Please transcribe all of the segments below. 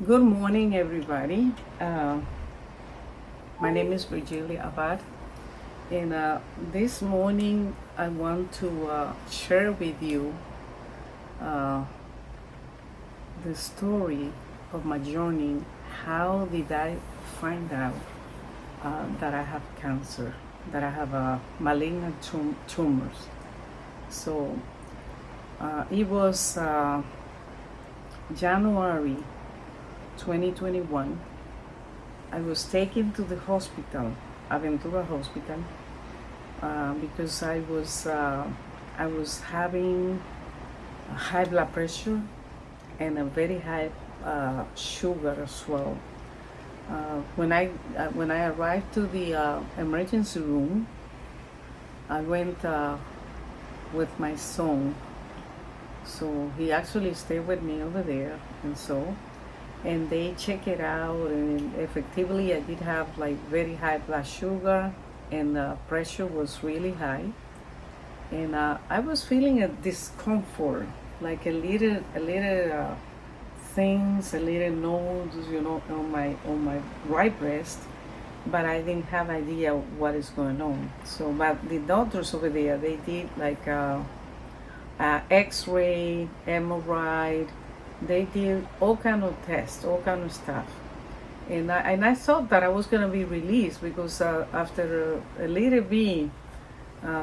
Good morning, everybody. My name is Virgilia Abad, and this morning I want to share with you uh, the story of my journey. How did I find out that I have cancer, that I have malignant tumors? So it was January 2021. I was taken to the hospital, Aventura Hospital, because I was having a high blood pressure and a very high sugar as well. When I arrived to the emergency room, I went with my son, so he actually stayed with me over there, and they check it out, and effectively I did have like very high blood sugar, and pressure was really high, and I was feeling a discomfort, like a little things, a little nodes, on my right breast, but I didn't have idea what is going on. So, but the doctors over there, they did like X-ray, MRI. They did all kind of tests, all kind of stuff, and I thought that I was gonna be released because after a little bit,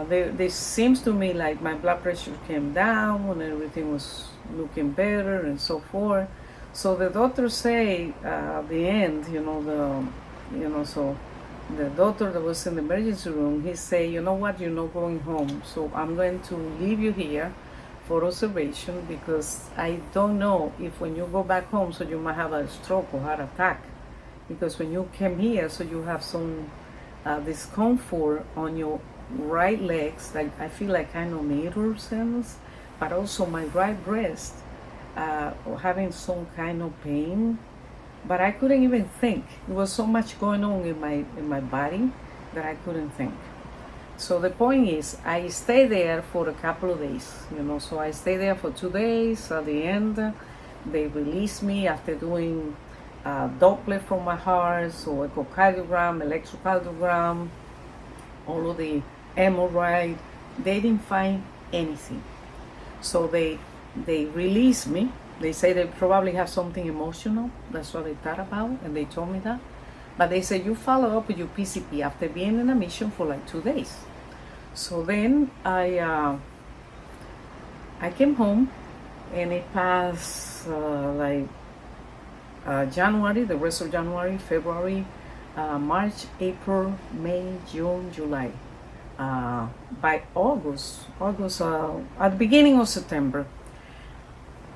they seems to me like my blood pressure came down and everything was looking better and so forth. So the doctor say at the end, so the doctor that was in the emergency room, he say, you know what, you're not going home, so I'm going to leave you here for observation because I don't know if when you go back home, so you might have a stroke or heart attack. Because when you came here, so you have some discomfort on your right legs, like I feel like kind of needle sense, but also my right breast, having some kind of pain. But I couldn't even think. There was so much going on in my body that I couldn't think. So the point is, I stayed there for a couple of days, So I stayed there for 2 days. At the end, they released me after doing Doppler from my heart, so echocardiogram, electrocardiogram, all of the MRI. They didn't find anything. So they released me. They say they probably have something emotional. That's what they thought about, and they told me that. But they said, you follow up with your PCP after being in a mission for like 2 days. So then I came home, and it passed January, the rest of January, February, March, April, May, June, July. By August, at the beginning of September,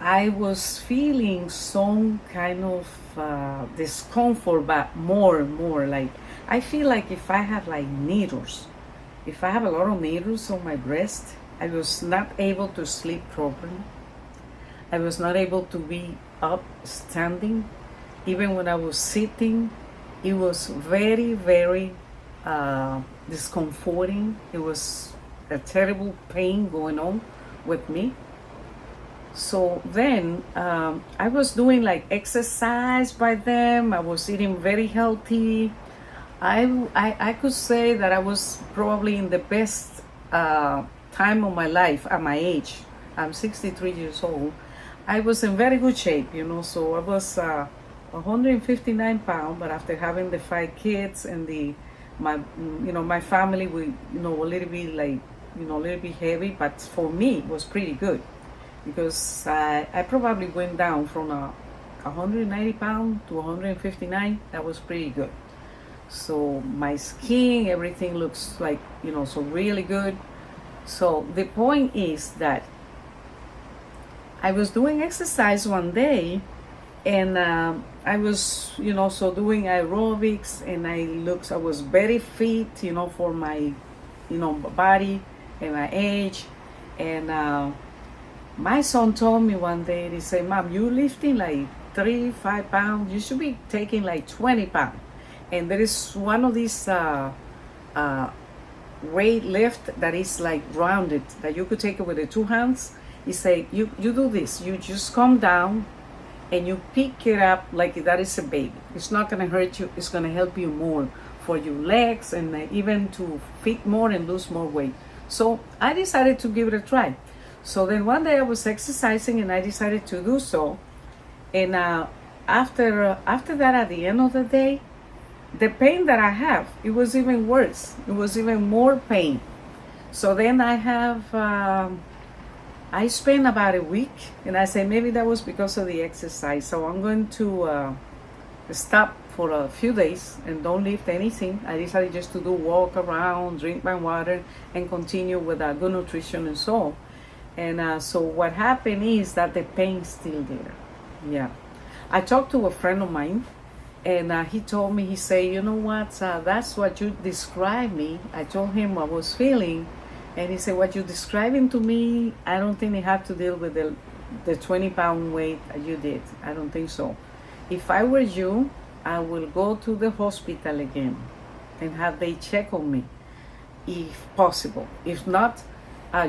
I was feeling some kind of discomfort, but more and more. Like I feel like if I have like needles, if I have a lot of needles on my breast, I was not able to sleep properly. I was not able to be up, standing. Even when I was sitting, it was very, very discomforting. It was a terrible pain going on with me. So then I was doing like exercise by them. I was eating very healthy. I could say that I was probably in the best time of my life at my age. I'm 63 years old. I was in very good shape, so I was 159 pounds, but after having the 5 kids and my family, we, a little bit like, a little bit heavy, but for me, it was pretty good because I probably went down from 190 pounds to 159. That was pretty good. So my skin, everything looks like, so really good. So the point is that I was doing exercise one day, and I was, so doing aerobics, and I was very fit, for my, body and my age. And my son told me one day, he said, Mom, you lifting like 5 pounds, you should be taking like 20 pounds. And there is one of these weight lift that is like rounded, that you could take it with the two hands. He said, you do this, you just come down and you pick it up like that is a baby. It's not going to hurt you. It's going to help you more for your legs and even to fit more and lose more weight. So I decided to give it a try. So then one day I was exercising and I decided to do so. And after that, at the end of the day, the pain that I have, it was even worse. It was even more pain. So then I spent about a week, and I said maybe that was because of the exercise. So I'm going to stop for a few days and don't lift anything. I decided just to do walk around, drink my water, and continue with good nutrition and so on. And so what happened is that the pain's still there. Yeah. I talked to a friend of mine, and he told me, he said, you know what, that's what you described me. I told him what I was feeling, and he said, what you're describing to me, I don't think it had to deal with the 20-pound weight you did. I don't think so. If I were you, I will go to the hospital again and have they check on me, if possible. If not,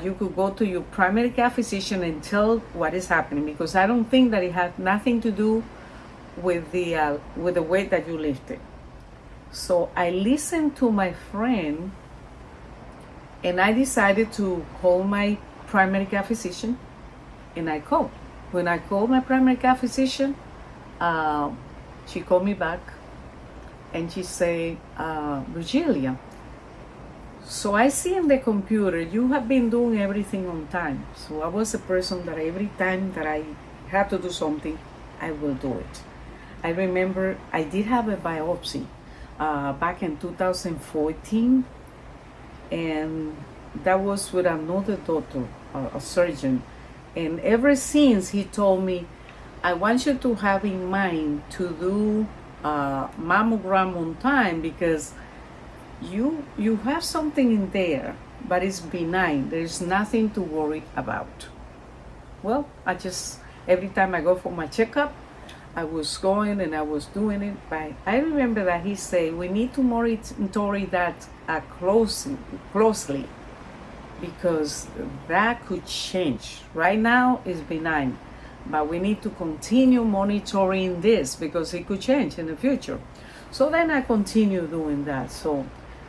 you could go to your primary care physician and tell what is happening, because I don't think that it had nothing to do with the weight that you lifted. So I listened to my friend, and I decided to call my primary care physician, and I called. When I called my primary care physician, she called me back, and she said, Virgilia, so I see in the computer you have been doing everything on time. So I was a person that every time that I had to do something, I will do it. I remember I did have a biopsy back in 2014, and that was with another doctor, a surgeon. And ever since, he told me, I want you to have in mind to do mammogram on time, because you have something in there, but it's benign. There's nothing to worry about. Well, every time I go for my checkup, I was going and I was doing it. But I remember that he said, we need to monitor that closely, because that could change. Right now it's benign, but we need to continue monitoring this because it could change in the future. So then I continue doing that. So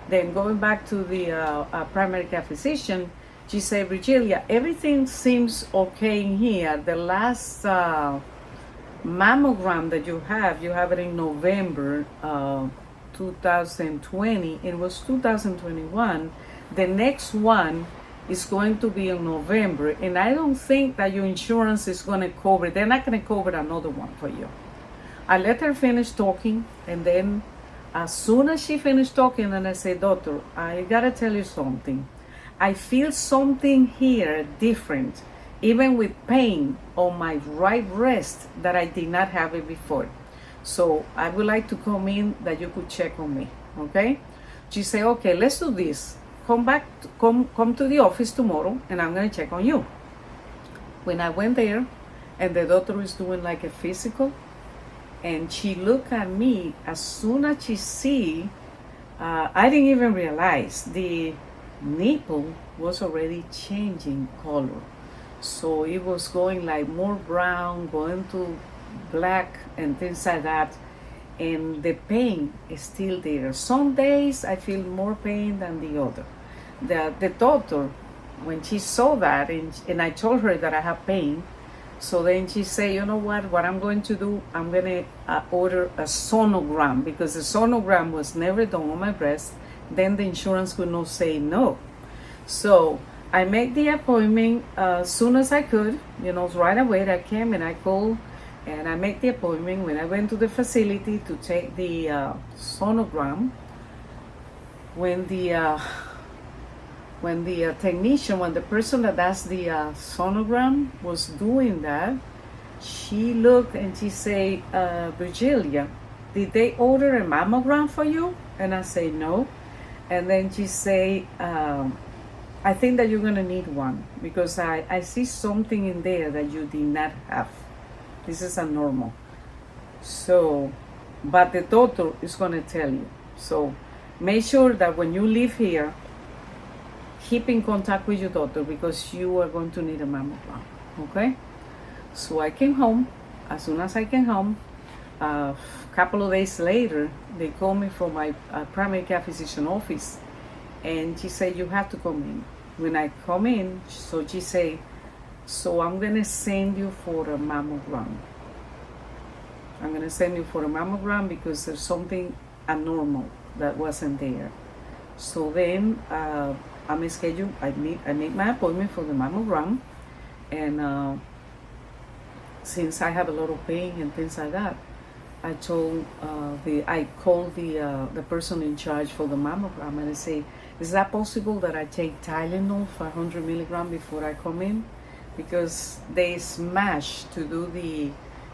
then going back to the primary care physician, she said, Virgilia, everything seems okay in here. The last mammogram that you have it in November 2020. It was 2021. The next one is going to be in November, and I don't think that your insurance is going to cover. They're not going to cover another one for you. I let her finish talking, and then as soon as she finished talking, and I said, doctor, I gotta tell you something. I feel something here different, even with pain on my right wrist, that I did not have it before. So I would like to come in that you could check on me, okay? She said, okay, let's do this. Come to the office tomorrow, and I'm gonna check on you. When I went there, and the doctor was doing like a physical, and she looked at me, as soon as she see, I didn't even realize the nipple was already changing color. So it was going like more brown, going to black and things like that. And the pain is still there. Some days I feel more pain than the other. The doctor, when she saw that, and I told her that I have pain, so then she said, you know what I'm going to do, I'm going to order a sonogram, because the sonogram was never done on my breast. Then the insurance could not say no. So I made the appointment as soon as I could, right away. I came and I called, and I made the appointment. When I went to the facility to take the sonogram, when the technician, when the person that does the sonogram was doing that, she looked and she said, Virgilia, did they order a mammogram for you? And I say, no. And then she say, I think that you're gonna need one, because I see something in there that you did not have. This is abnormal. So, but the doctor is gonna tell you. So make sure that when you leave here, keep in contact with your doctor, because you are going to need a mammogram, okay? So I came home. as soon as I came home, a couple of days later, they called me from my primary care physician office, and she said, you have to come in. When I come in, so she said, so I'm gonna send you for a mammogram. I'm gonna send you for a mammogram because there's something abnormal that wasn't there. So then I'm scheduled. I make my appointment for the mammogram, and since I have a lot of pain and things like that, I called the person in charge for the mammogram, and I say, is that possible that I take Tylenol 500 milligram before I come in? Because they smash to do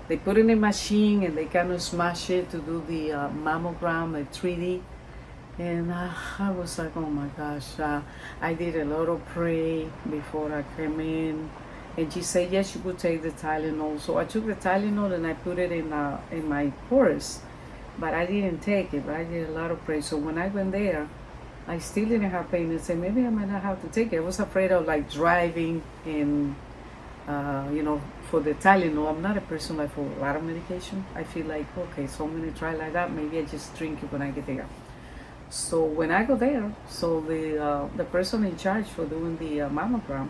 they put in a machine and they kind of smash it to do the mammogram, like 3D. And I was like, oh my gosh, I did a lot of pray before I came in. And she said, yes, you could take the Tylenol. So I took the Tylenol and I put it in my purse. But I didn't take it, but I did a lot of pray. So when I went there, I still didn't have pain and said, maybe I might not have to take it. I was afraid of like driving and, for the Tylenol. I'm not a person like for a lot of medication. I feel like, okay, so I'm going to try like that. Maybe I just drink it when I get there. So when I go there, so the person in charge for doing the mammogram,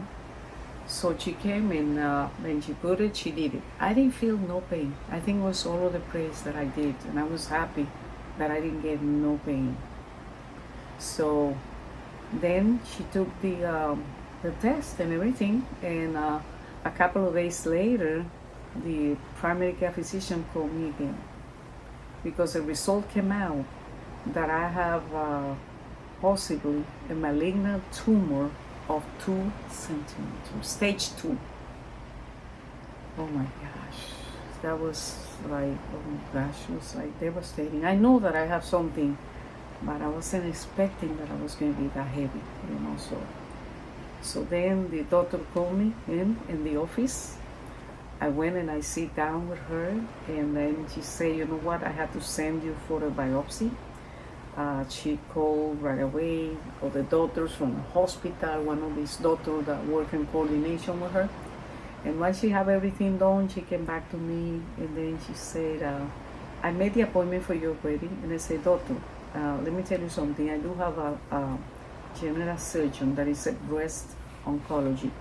so she came and when she put it, she did it. I didn't feel no pain. I think it was all of the praise that I did, and I was happy that I didn't get no pain. So then she took the test and everything, and a couple of days later, the primary care physician called me again because the result came out that I have possibly a malignant tumor of 2 centimeters, stage 2. Oh my gosh, that was like, oh my gosh, it was like devastating. I know that I have something, but I wasn't expecting that I was going to be that heavy, So then the doctor called me in the office. I went and I sit down with her, and then she said, you know what, I have to send you for a biopsy. She called right away all the doctors from the hospital, one of these doctors that work in coordination with her. And once she have everything done, she came back to me, and then she said, I made the appointment for you already. And I said, doctor, let me tell you something. I do have a general surgeon that is at breast oncology.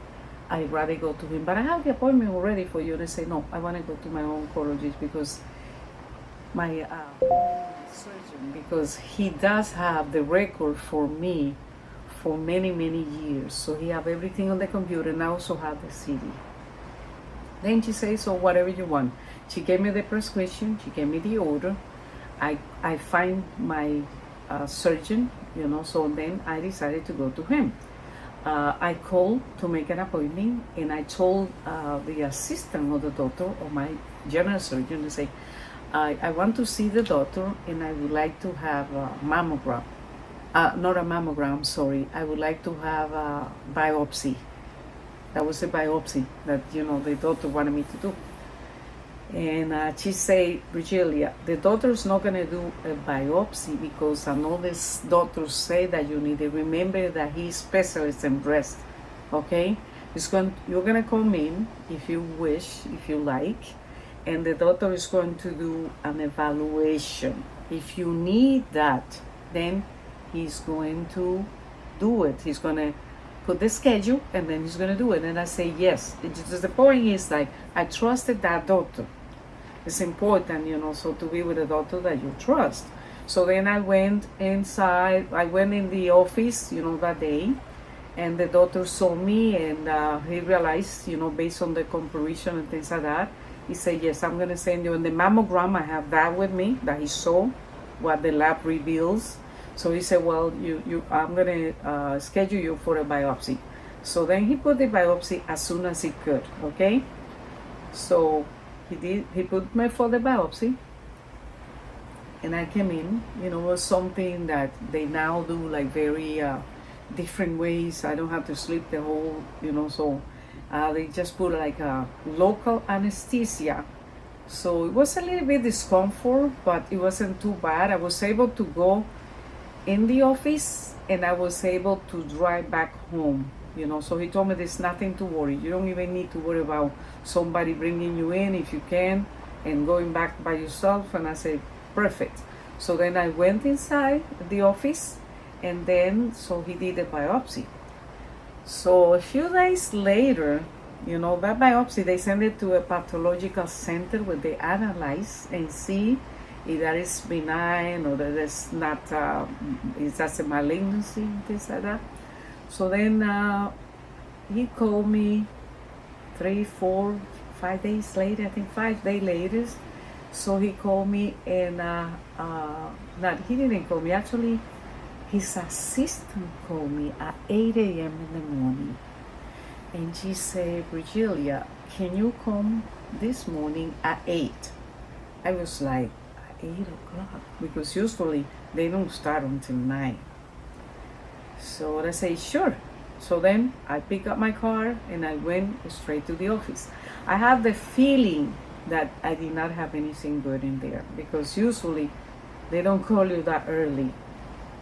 I'd rather go to him, but I have the appointment already for you. And I say, no, I want to go to my oncologist because my surgeon, because he does have the record for me for many, many years. So he have everything on the computer, and I also have the CD. Then she says, so whatever you want. She gave me the prescription, she gave me the order. I find my surgeon, so then I decided to go to him. I called to make an appointment, and I told the assistant of the doctor, or my general surgeon, to say, I want to see the doctor, and I would like to have a mammogram. Not a mammogram, sorry. I would like to have a biopsy. That was a biopsy that, the doctor wanted me to do. And she said, Virgilia, the doctor's not going to do a biopsy because I know this doctor say that you need to remember that he's specialist in breast, okay? You're going to come in if you wish, if you like, and the doctor is going to do an evaluation. If you need that, then he's going to do it. He's going to put the schedule, and then he's going to do it. And I say, yes. The point is, like, I trusted that doctor. It's important, so to be with a doctor that you trust. So then I went inside, I went in the office, that day, and the doctor saw me, and he realized, based on the comparison and things like that, he said, yes, I'm going to send you. In the mammogram, I have that with me, that he saw, what the lab reveals. So he said, well, I'm going to schedule you for a biopsy. So then he put the biopsy as soon as he could, okay? So he put me for the biopsy. And I came in, it was something that they now do like very different ways. I don't have to sleep the whole, so they just put like a local anesthesia. So it was a little bit discomfort, but it wasn't too bad. I was able to go in the office, and I was able to drive back home, So he told me there's nothing to worry. You don't even need to worry about somebody bringing you in if you can, and going back by yourself. And I said, perfect. So then I went inside the office, and then so he did a biopsy. So a few days later, that biopsy, they send it to a pathological center where they analyze and see if that is benign or that is not, is that a malignancy, things like that. So then he called me 3, 4, 5 days later, I think 5 days later. So he called me and, he didn't call me, actually his assistant called me at 8 a.m. in the morning. And she said, Virgilia, can you come this morning at 8? I was like, 8 o'clock? Because usually they don't start until 9. So I say, sure. So then I picked up my car and I went straight to the office. I had the feeling that I did not have anything good in there, because usually they don't call you that early.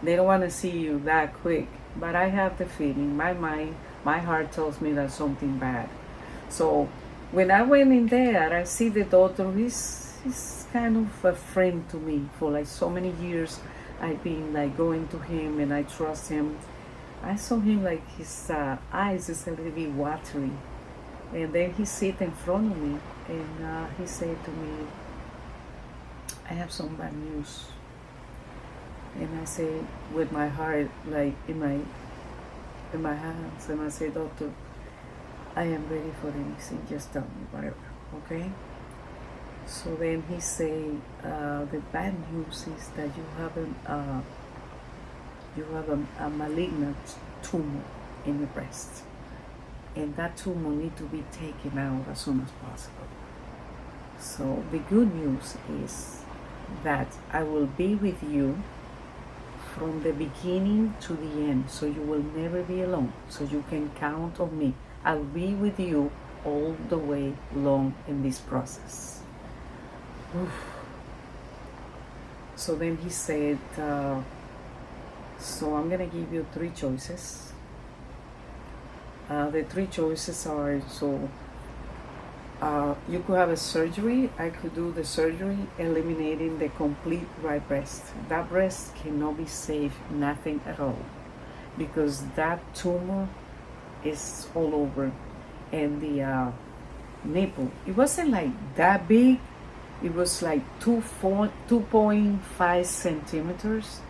They don't want to see you that quick. But I have the feeling, my mind, my heart tells me that something bad. So when I went in there, I see the doctor. He's kind of a friend to me. For like so many years, I've been like going to him and I trust him. I saw him like his eyes is a little bit watery. And then he sit in front of me and he said to me, I have some bad news. And I say with my heart like in my hands, and I say, doctor, I am ready for anything, just tell me whatever, okay? So then he say, the bad news is that you have a malignant tumor in the breast, and that tumor need to be taken out as soon as possible. So the good news is that I will be with you from the beginning to the end, so you will never be alone, so you can count on me. I'll be with you all the way along in this process. Oof. So then he said, so I'm gonna give you 3 choices. The 3 choices are, so you could have a surgery. I could do the surgery eliminating the complete right breast. That breast cannot be saved, nothing at all, because that tumor is all over. And the nipple, it wasn't like that big. It was like 2.5 centimeters.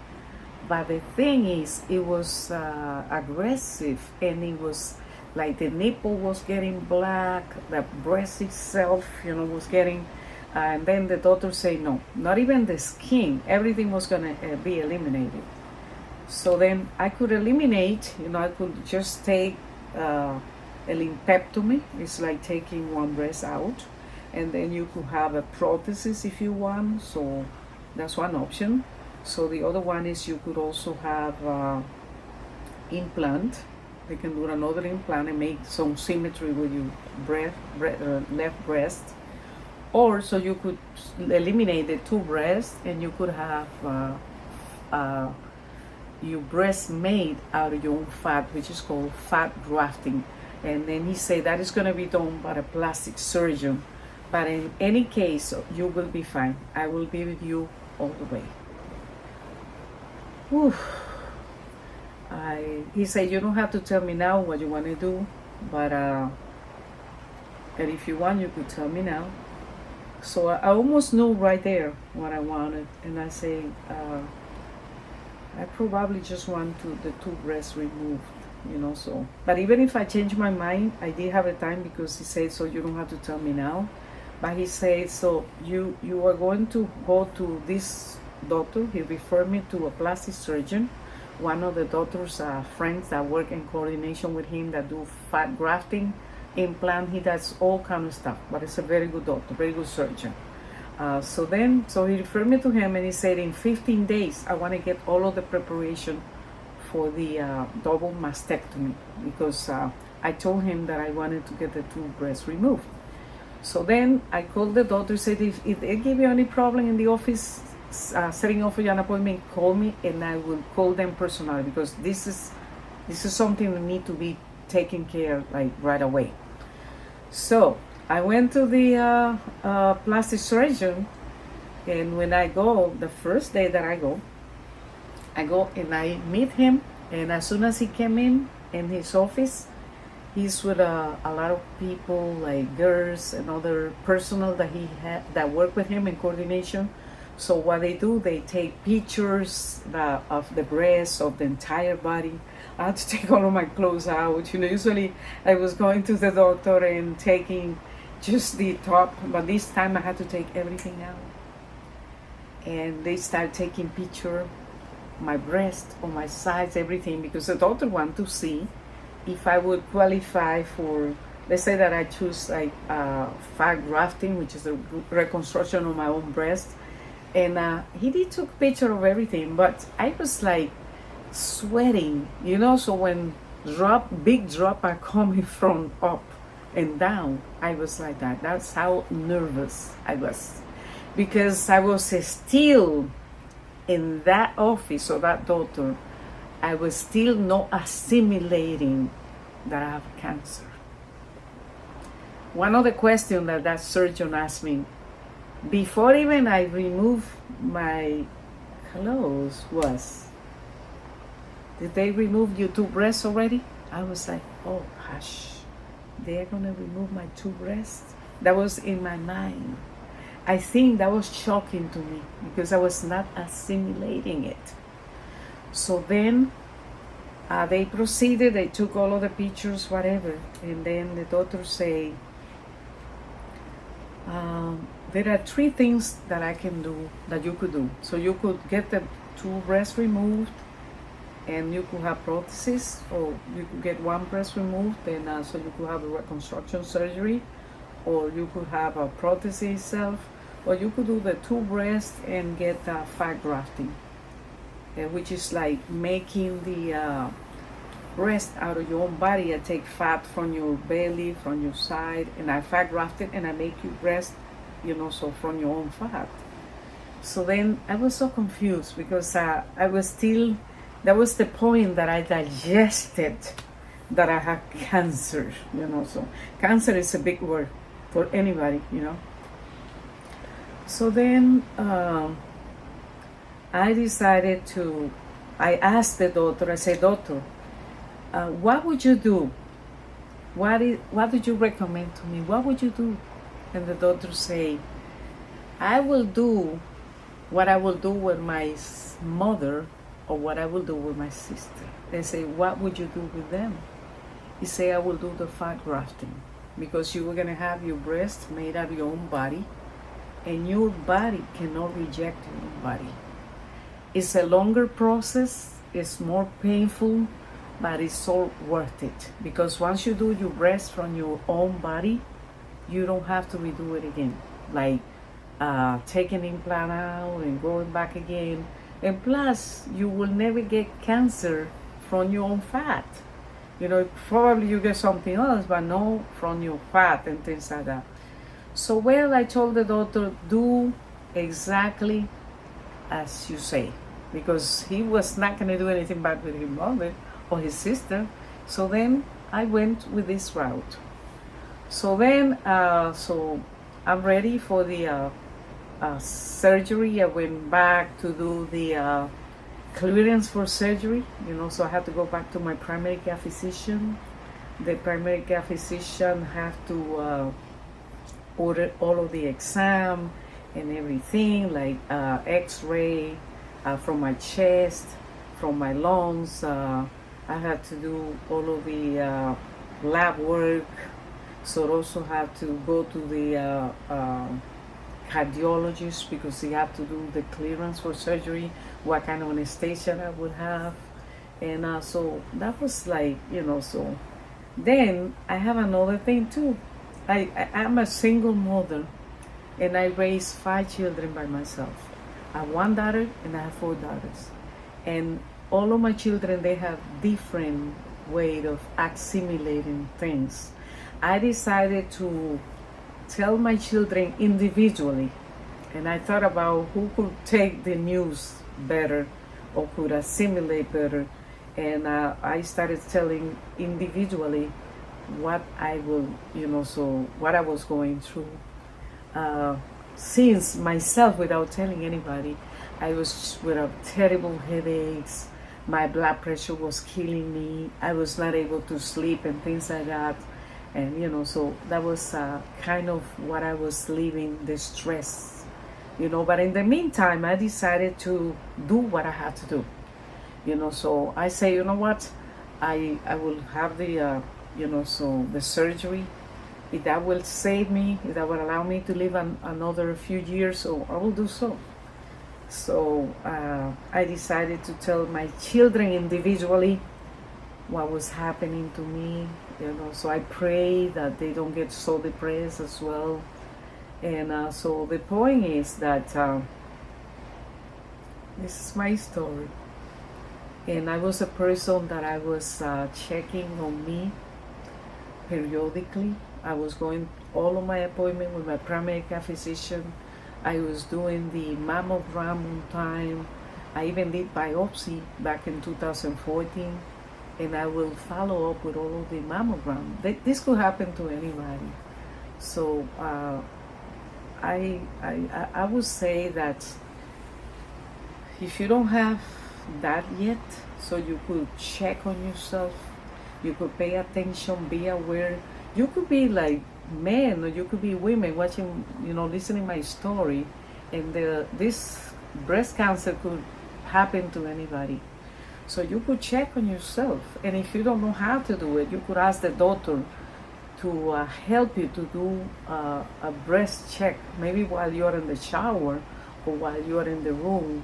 But the thing is, it was aggressive, and it was like the nipple was getting black, the breast itself, was getting, and then the doctor said, no, not even the skin, everything was gonna be eliminated. So then I could eliminate, I could just take a lumpectomy. It's like taking one breast out, and then you could have a prosthesis if you want. So that's one option. So the other one is you could also have implant. They can do another implant and make some symmetry with your left breast. Or so you could eliminate the 2 breasts and you could have your breast made out of your own fat, which is called fat grafting. And then he said that is going to be done by a plastic surgeon. But in any case, you will be fine. I will be with you all the way. Whew. He said, you don't have to tell me now what you want to do, but if you want, you could tell me now. So I almost knew right there what I wanted, and I say, I probably just want the 2 breasts removed, so. But even if I change my mind, I did have a time, because he said, so you don't have to tell me now. But he said, so you are going to go to this doctor. He referred me to a plastic surgeon, one of the doctor's friends that work in coordination with him that do fat grafting, implant. He does all kind of stuff, but it's a very good doctor, very good surgeon. So he referred me to him, and he said in 15 days I want to get all of the preparation for the double mastectomy, because I told him that I wanted to get the 2 breasts removed. So then I called the doctor, said if they give you any problem in the office, setting up an appointment, call me and I will call them personally, because this is something that need to be taken care like right away. So I went to the plastic surgeon, and when I go, the first day that I go and I meet him, and as soon as he came in his office, he's with a lot of people like girls and other personnel that he had that work with him in coordination. So what they do, they take pictures of the breast, of the entire body. I had to take all of my clothes out. Usually I was going to the doctor and taking just the top, but this time I had to take everything out. And they started taking picture, my breast, on my sides, everything, because the doctor wanted to see if I would qualify for, let's say that I choose like fat grafting, which is a reconstruction of my own breast. And he did took picture of everything, but I was like sweating, so when big drop are coming from up and down, I was like that. That's how nervous I was, because I was still in that office or that doctor. I was still not assimilating that I have cancer. One of the questions that surgeon asked me before even I removed my clothes was, did they remove your 2 breasts already? I was like, oh hush, they're gonna remove my 2 breasts? That was in my mind. I think that was shocking to me because I was not assimilating it. So then they proceeded, they took all of the pictures, whatever, and then the doctor say, there are 3 things that I can do, that you could do. So you could get the 2 breasts removed, and you could have prosthesis, or you could get 1 breast removed, and so you could have a reconstruction surgery, or you could have a prosthesis itself, or you could do the 2 breasts and get fat grafting, which is like making the breast out of your own body. I take fat from your belly, from your side, and I fat graft it, and I make you breast, so from your own fat. So then I was so confused because I was still, that was the point that I digested that I had cancer, so cancer is a big word for anybody. So then I decided I asked the doctor, I said, doctor, what would you do? What did you recommend to me? What would you do? And the doctor say, I will do what I will do with my mother, or what I will do with my sister. They say, what would you do with them? He say, I will do the fat grafting, because you were going to have your breast made out of your own body, and your body cannot reject your own body. It's a longer process, it's more painful, but it's so worth it, because once you do your breast from your own body, you don't have to redo it again, like taking implant out and going back again. And plus, you will never get cancer from your own fat. Probably you get something else, but no from your fat and things like that. So, well, I told the doctor, do exactly as you say, because he was not going to do anything bad with his mother or his sister. So then I went with this route. So then, so I'm ready for the surgery. I went back to do the clearance for surgery, so I had to go back to my primary care physician. The primary care physician had to order all of the exam and everything, like x-ray from my chest, from my lungs. I had to do all of the lab work. So I also have to go to the cardiologist, because they have to do the clearance for surgery, what kind of anesthesia I would have. And so that was like, so then I have another thing too. I'm a single mother, and I raised 5 children by myself. I have 1 daughter and I have 4 daughters. And all of my children, they have different way of assimilating things. I decided to tell my children individually, and I thought about who could take the news better or could assimilate better. And I started telling individually what I will, so what I was going through. Uh, since myself, without telling anybody, I was with a terrible headaches. My blood pressure was killing me. I was not able to sleep and things like that. And so that was kind of what I was living, the stress, But in the meantime, I decided to do what I had to do, So I say, you know what, I will have the, so the surgery. If that will save me, if that will allow me to live another few years, so I will do so. So I decided to tell my children individually what was happening to me, So I pray that they don't get so depressed as well. And so the point is that this is my story. And I was a person that I was checking on me periodically. I was going all of my appointment with my primary care physician. I was doing the mammogram on time. I even did biopsy back in 2014, and I will follow up with all of the mammogram. This could happen to anybody. So I would say that if you don't have that yet, so you could check on yourself, you could pay attention, be aware. You could be like men or you could be women watching, listening my story, and this breast cancer could happen to anybody. So you could check on yourself, and if you don't know how to do it, you could ask the doctor to help you to do a breast check, maybe while you're in the shower or while you're in the room,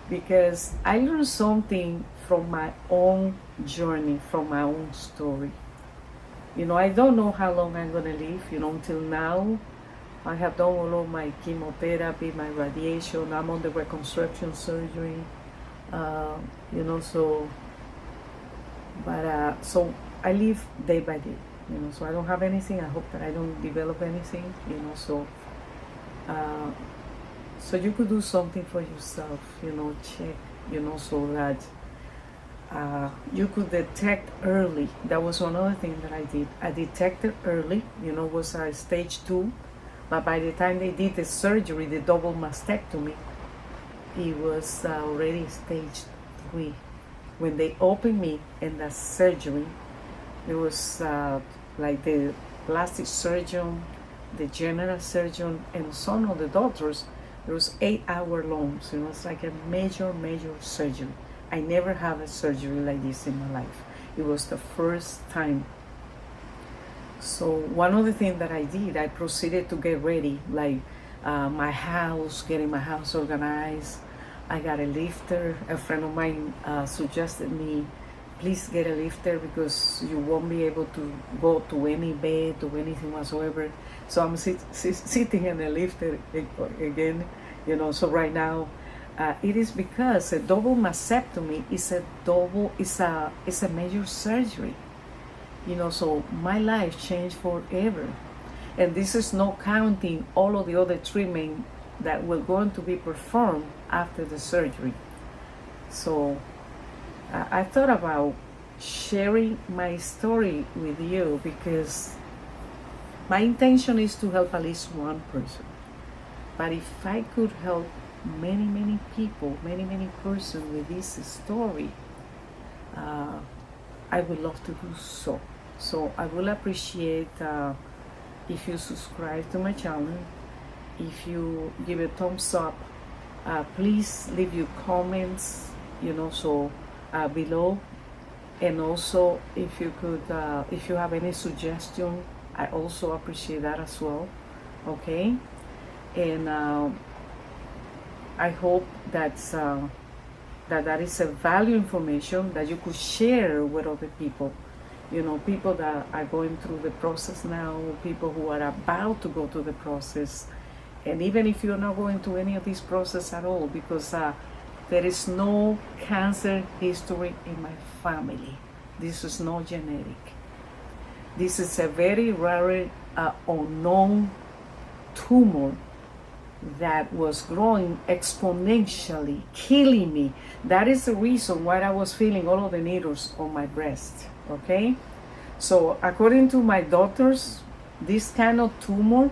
because I learned something from my own journey, from my own story. I don't know how long I'm going to live, until now. I have done all of my chemotherapy, my radiation. I'm on the reconstruction surgery, so, but, so I live day by day, so I don't have anything. I hope that I don't develop anything, so, so you could do something for yourself, check, so that you could detect early. That was another thing that I did. I detected early, was stage 2, but by the time they did the surgery, the double mastectomy, it was already stage 3. When they opened me in the surgery, it was like the plastic surgeon, the general surgeon, and some of the doctors. It was 8-hour long, it's like a major surgery. I never had a surgery like this in my life. It was the first time. So one of the things that I did, I proceeded to get ready, like my house, getting my house organized. I got a lifter. A friend of mine suggested me, please get a lifter because you won't be able to go to any bed or anything whatsoever. So I'm sitting in a lifter again, so right now, it is because a double mastectomy is a major surgery, so my life changed forever. And this is not counting all of the other treatment that were going to be performed after the surgery. So I thought about sharing my story with you because my intention is to help at least one person. But if I could help many people, many persons with this story, I would love to do so. So I will appreciate if you subscribe to my channel, if you give a thumbs up, please leave your comments, below, and also if you could, if you have any suggestion, I also appreciate that as well. Okay, and I hope that is a value information that you could share with other people. People that are going through the process now, people who are about to go through the process, and even if you're not going through any of this process at all, because there is no cancer history in my family. This is not genetic. This is a very rare, unknown tumor that was growing exponentially, killing me. That is the reason why I was feeling all of the needles on my breast, okay? So according to my doctors, this kind of tumor,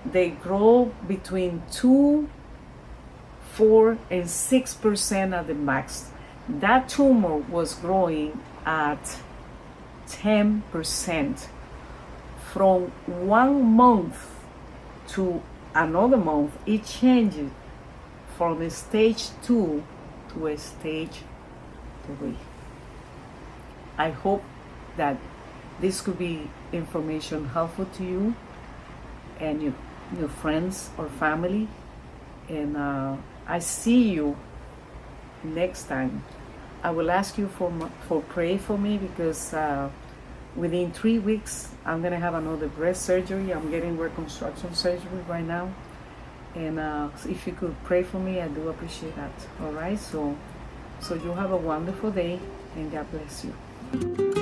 they grow between 2, 4, and 6% at the max. That tumor was growing at 10%. From 1 month to another month, it changes from a stage 2 to a stage 3. I hope that this could be information helpful to you and your friends or family. And I see you next time. I will ask you for pray for me, because within 3 weeks I'm gonna have another breast surgery. I'm getting reconstruction surgery right now, and if you could pray for me, I do appreciate that. All right, so you have a wonderful day, and God bless you.